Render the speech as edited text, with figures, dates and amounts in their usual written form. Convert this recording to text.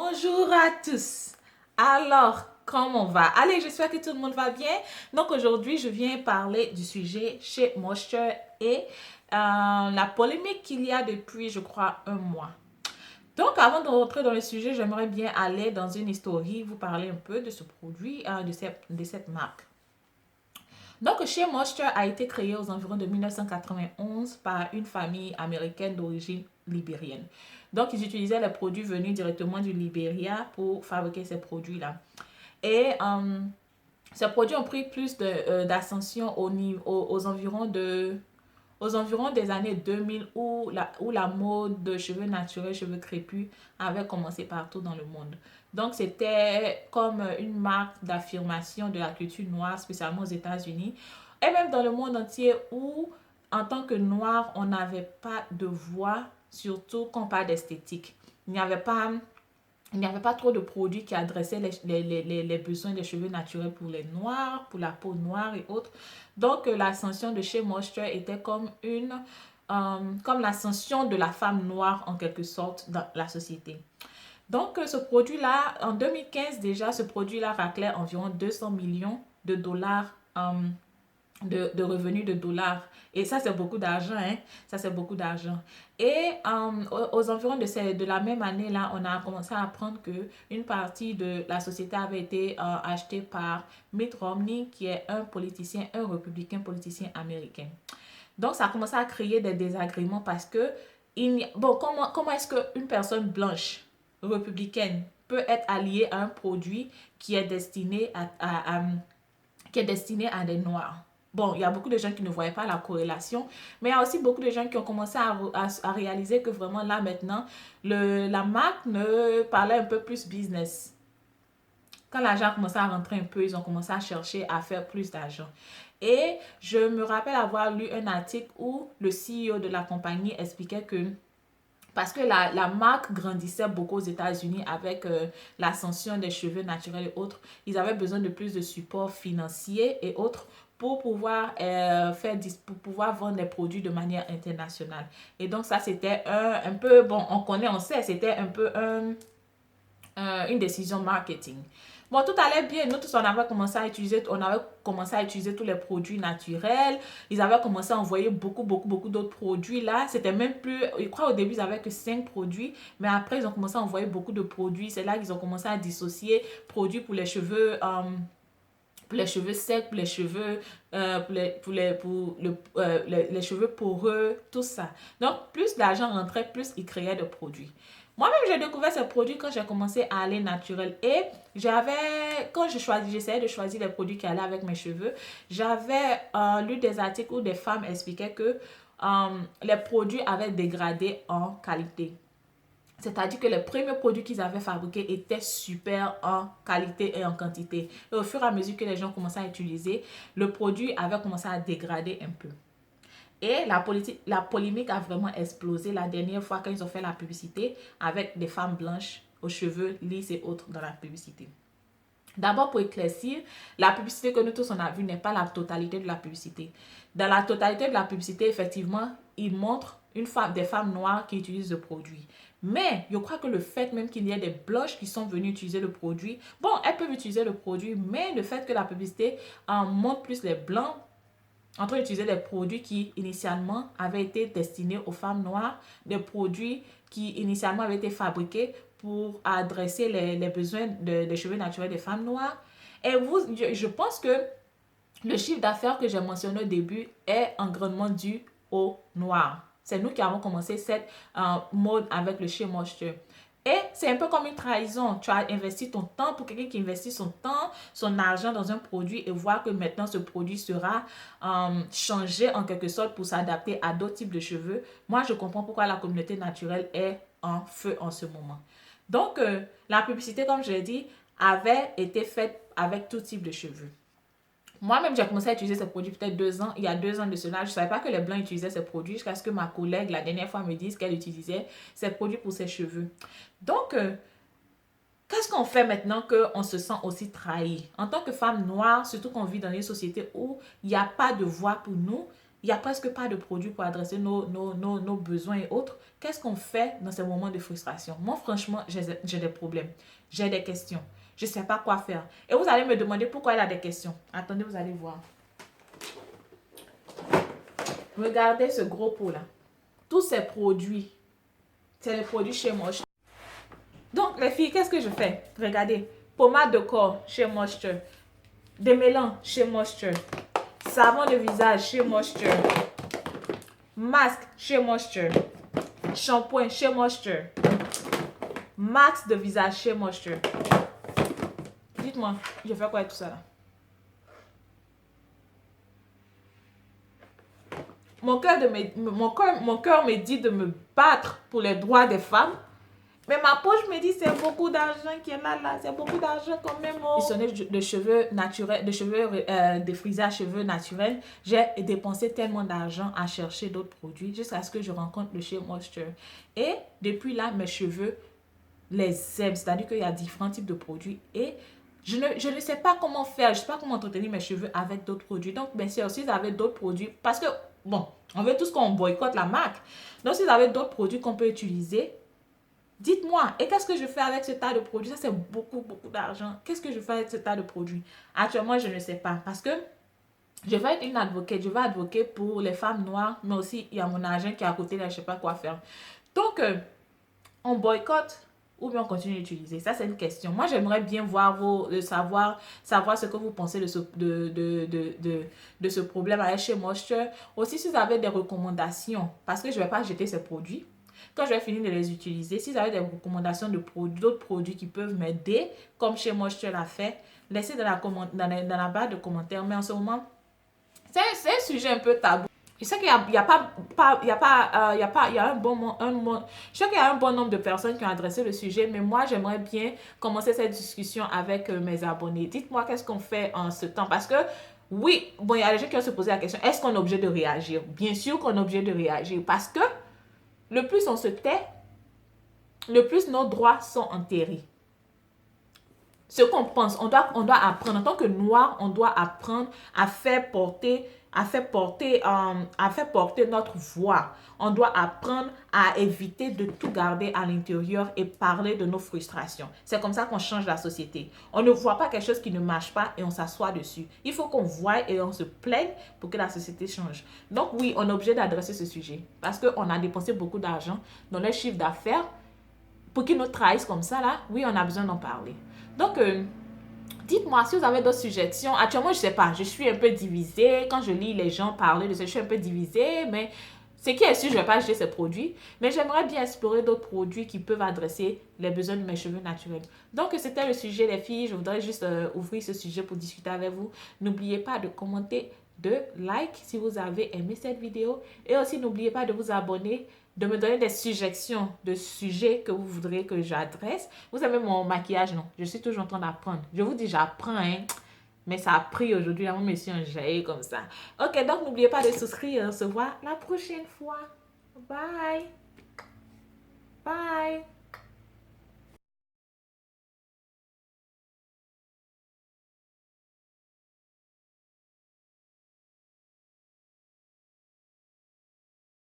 Bonjour à tous. Alors, comment on va? Allez, j'espère que tout le monde va bien. Donc aujourd'hui, je viens parler du sujet chez Moisture et la polémique qu'il y a depuis, je crois, un mois. Donc, avant de rentrer dans le sujet, j'aimerais bien aller dans une historie, vous parler un peu de ce produit, de cette marque. Donc, Shea Moisture a été créé aux environs de 1991 par une famille américaine d'origine libérienne. Donc, ils utilisaient les produits venus directement du Libéria pour fabriquer ces produits-là. Et ces produits ont pris plus d'ascension aux environs des années 2000 où la mode de cheveux naturels, cheveux crépus avait commencé partout dans le monde. Donc c'était comme une marque d'affirmation de la culture noire, spécialement aux États-Unis et même dans le monde entier où en tant que noir, on n'avait pas de voix, surtout quand on parle d'esthétique. Il n'y avait pas il n'y avait pas trop de produits qui adressaient les besoins des cheveux naturels pour les noirs, pour la peau noire et autres. Donc, l'ascension de chez Moisture était comme l'ascension de la femme noire en quelque sorte dans la société. Donc, ce produit-là, en 2015 déjà, ce produit-là raclait environ 200 millions de dollars de revenus de dollars. Et ça, c'est beaucoup d'argent, hein? Ça, c'est beaucoup d'argent. Et aux environs de la même année-là, on a commencé à apprendre qu'une partie de la société avait été achetée par Mitt Romney, qui est un politicien, un républicain politicien américain. Donc, ça a commencé à créer des désagréments parce que, bon, comment est-ce qu'une personne blanche, républicaine, peut être alliée à un produit qui est destiné qui est destiné à des noirs? Bon, il y a beaucoup de gens qui ne voyaient pas la corrélation, mais il y a aussi beaucoup de gens qui ont commencé à réaliser que vraiment là maintenant, la marque ne parlait un peu plus business. Quand l'argent a commencé à rentrer un peu, ils ont commencé à chercher à faire plus d'argent. Et je me rappelle avoir lu un article où le CEO de la compagnie expliquait que parce que la marque grandissait beaucoup aux États-Unis avec l'ascension des cheveux naturels et autres. Ils avaient besoin de plus de support financier et autres pour pouvoir, pour pouvoir vendre les produits de manière internationale. Et donc ça, c'était un peu, bon, on connaît, on sait, c'était un peu une décision marketing. Bon, tout allait bien. Nous tous, on avait commencé à utiliser tous les produits naturels. Ils avaient commencé à envoyer beaucoup, beaucoup, beaucoup d'autres produits là. C'était même plus, je crois au début, ils avaient que 5 produits. Mais après, ils ont commencé à envoyer beaucoup de produits. C'est là qu'ils ont commencé à dissocier produits pour les cheveux secs, pour les cheveux, les cheveux poreux, tout ça. Donc, plus l'argent rentrait, plus ils créaient de produits. Moi-même, j'ai découvert ces produits quand j'ai commencé à aller naturel. Et quand j'essayais de choisir les produits qui allaient avec mes cheveux, j'avais lu des articles où des femmes expliquaient que les produits avaient dégradé en qualité. C'est-à-dire que les premiers produits qu'ils avaient fabriqués étaient super en qualité et en quantité. Et au fur et à mesure que les gens commençaient à utiliser, le produit avait commencé à dégrader un peu. Et la polémique a vraiment explosé la dernière fois quand ils ont fait la publicité avec des femmes blanches aux cheveux lisses et autres dans la publicité. D'abord, pour éclaircir, la publicité que nous tous on a vue n'est pas la totalité de la publicité. Dans la totalité de la publicité, effectivement, ils montrent des femmes noires qui utilisent le produit. Mais je crois que le fait même qu'il y ait des blanches qui sont venues utiliser le produit, bon, elles peuvent utiliser le produit, mais le fait que la publicité montre plus les blancs en train d'utiliser des produits qui initialement avaient été destinés aux femmes noires, des produits qui initialement avaient été fabriqués pour adresser les besoins des cheveux naturels des femmes noires. Et je pense que le chiffre d'affaires que j'ai mentionné au début est en grandement dû aux noirs. C'est nous qui avons commencé cette mode avec le Shea Moisture. Et c'est un peu comme une trahison. Tu as investi ton temps pour quelqu'un qui investit son temps, son argent dans un produit et voir que maintenant ce produit sera changé en quelque sorte pour s'adapter à d'autres types de cheveux. Moi, je comprends pourquoi la communauté naturelle est en feu en ce moment. Donc, la publicité, comme je l'ai dit, avait été faite avec tout type de cheveux. Moi-même, j'ai commencé à utiliser ces produits peut-être il y a 2 ans de cela. Je ne savais pas que les Blancs utilisaient ces produits jusqu'à ce que ma collègue, la dernière fois, me dise qu'elle utilisait ces produits pour ses cheveux. Donc, qu'est-ce qu'on fait maintenant qu'on se sent aussi trahi? En tant que femme noire, surtout qu'on vit dans une société où il n'y a pas de voix pour nous, il n'y a presque pas de produits pour adresser nos besoins et autres. Qu'est-ce qu'on fait dans ces moments de frustration? Moi, franchement, j'ai des problèmes. J'ai des questions. Je ne sais pas quoi faire. Et vous allez me demander pourquoi elle a des questions. Attendez, vous allez voir. Regardez ce gros pot là. Tous ces produits, c'est les produits chez Moisture. Donc, les filles, qu'est-ce que je fais? Regardez. Pommade de corps chez Moisture. Démêlant chez Moisture. Savon de visage chez Moisture. Masque chez Moisture. Shampoing chez Moisture. Max de visage chez Moisture. Dites-moi, je fais quoi avec tout ça là? Mon cœur me dit de me battre pour les droits des femmes. Mais ma poche me dit c'est beaucoup d'argent qui est là. C'est beaucoup d'argent quand même. Oh. De cheveux naturels, de frisage cheveux naturels. J'ai dépensé tellement d'argent à chercher d'autres produits jusqu'à ce que je rencontre le chez Moisture. Et depuis là, mes cheveux les aiment. C'est-à-dire qu'il y a différents types de produits. Et je ne sais pas comment faire. Je ne sais pas comment entretenir mes cheveux avec d'autres produits. Donc, bien sûr, si vous avez d'autres produits, parce que, bon, on veut tous qu'on boycotte la marque. Donc, si vous avez d'autres produits qu'on peut utiliser, dites-moi. Et qu'est-ce que je fais avec ce tas de produits? Ça, c'est beaucoup, beaucoup d'argent. Qu'est-ce que je fais avec ce tas de produits? Actuellement, je ne sais pas. Parce que je vais être une avocate. Je vais advoquer pour les femmes noires. Mais aussi, il y a mon agent qui est à côté là. Je ne sais pas quoi faire. Donc, on boycotte ou bien on continue d'utiliser? Ça, c'est une question. Moi, j'aimerais bien voir savoir ce que vous pensez de ce problème avec chez Moisture. Aussi, si vous avez des recommandations, parce que je ne vais pas jeter ces produits. Quand je vais finir de les utiliser, si vous avez des recommandations d'autres produits qui peuvent m'aider, comme chez Moisture l'a fait, laissez dans la barre de commentaires. Mais en ce moment, c'est un sujet un peu tabou. Je sais qu'il y a un bon nombre de personnes qui ont adressé le sujet, mais moi, j'aimerais bien commencer cette discussion avec mes abonnés. Dites-moi qu'est-ce qu'on fait en ce temps, parce que oui, bon, il y a des gens qui vont se poser la question, est-ce qu'on est obligé de réagir? Bien sûr qu'on est obligé de réagir, parce que le plus on se tait, le plus nos droits sont enterrés. Ce qu'on pense, on doit apprendre. En tant que noir, on doit apprendre à faire porter notre voix. On doit apprendre à éviter de tout garder à l'intérieur et parler de nos frustrations. C'est comme ça qu'on change la société. On ne voit pas quelque chose qui ne marche pas et on s'assoit dessus. Il faut qu'on voie et on se plaigne pour que la société change. Donc oui, on est obligé d'adresser ce sujet parce qu'on a dépensé beaucoup d'argent dans le chiffre d'affaires pour qu'ils nous trahissent comme ça là. Oui, on a besoin d'en parler. Donc, dites-moi si vous avez d'autres suggestions. Actuellement, je ne sais pas, je suis un peu divisée. Quand je lis les gens parler de ça, je suis un peu divisée. Mais ce qui est sûr, je ne vais pas acheter ces produits. Mais j'aimerais bien explorer d'autres produits qui peuvent adresser les besoins de mes cheveux naturels. Donc, c'était le sujet, les filles. Je voudrais juste ouvrir ce sujet pour discuter avec vous. N'oubliez pas de commenter, de like si vous avez aimé cette vidéo. Et aussi, n'oubliez pas de vous abonner, de me donner des suggestions de sujets que vous voudrez que j'adresse. Vous savez, mon maquillage, non. Je suis toujours en train d'apprendre. Je vous dis, j'apprends, hein. Mais ça a pris aujourd'hui. Moi, je suis un jaillet comme ça. Ok, donc n'oubliez pas de souscrire. On se voit la prochaine fois. Bye. Bye.